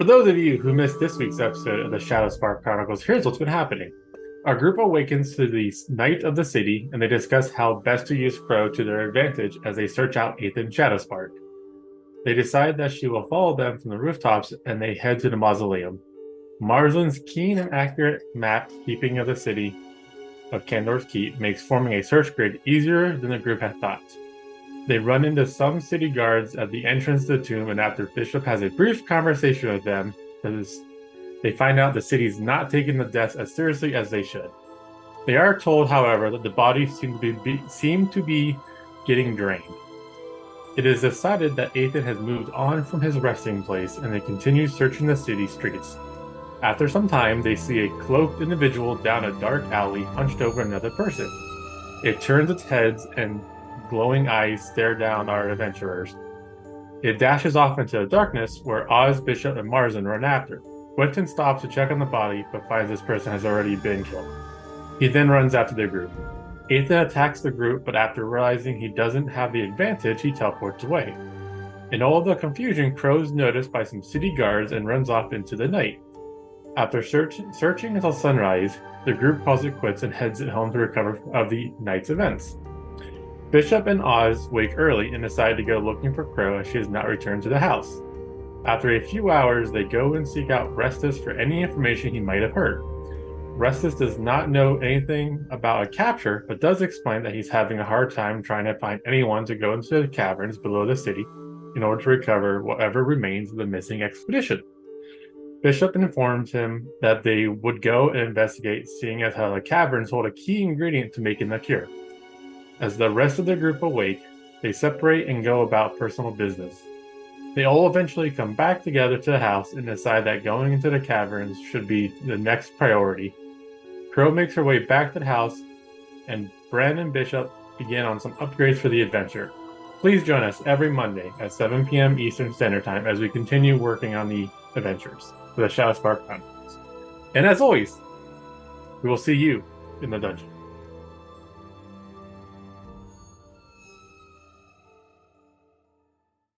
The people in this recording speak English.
For those of you who missed this week's episode of the Shadowspark Chronicles, here's what's been happening. Our group awakens to the night of the city, and they discuss how best to use Crow to their advantage as they search out Ethan Shadowspark. They decide that she will follow them from the rooftops, and they head to the mausoleum. Marsland's keen and accurate map keeping of the city of Candor's Keep makes forming a search grid easier than the group had thought. They run into some city guards at the entrance to the tomb, and after Bishop has a brief conversation with them, they find out the city's not taking the deaths as seriously as they should. They are told, however, that the bodies seem to be getting drained. It is decided that Ethan has moved on from his resting place, and they continue searching the city streets. After some time, they see a cloaked individual down a dark alley hunched over another person. It turns its head and glowing eyes stare down our adventurers. It dashes off into the darkness, where Oz, Bishop, and Marsland run after. Quentin stops to check on the body, but finds this person has already been killed. He then runs after the group. Ethan attacks the group, but after realizing he doesn't have the advantage, he teleports away. In all the confusion, Crow is noticed by some city guards and runs off into the night. After searching until sunrise, the group calls it quits and heads home to recover of the night's events. Bishop and Oz wake early and decide to go looking for Crow as she has not returned to the house. After a few hours, they go and seek out Restus for any information he might have heard. Restus does not know anything about a capture, but does explain that he's having a hard time trying to find anyone to go into the caverns below the city in order to recover whatever remains of the missing expedition. Bishop informs him that they would go and investigate, seeing as how the caverns hold a key ingredient to making the cure. As the rest of the group awake, they separate and go about personal business. They all eventually come back together to the house and decide that going into the caverns should be the next priority. Crow makes her way back to the house, and Bren and Bishop begin on some upgrades for the adventure. Please join us every Monday at 7 p.m. Eastern Standard Time as we continue working on the adventures for the Shadowspark Chronicles. And as always, we will see you in the dungeon.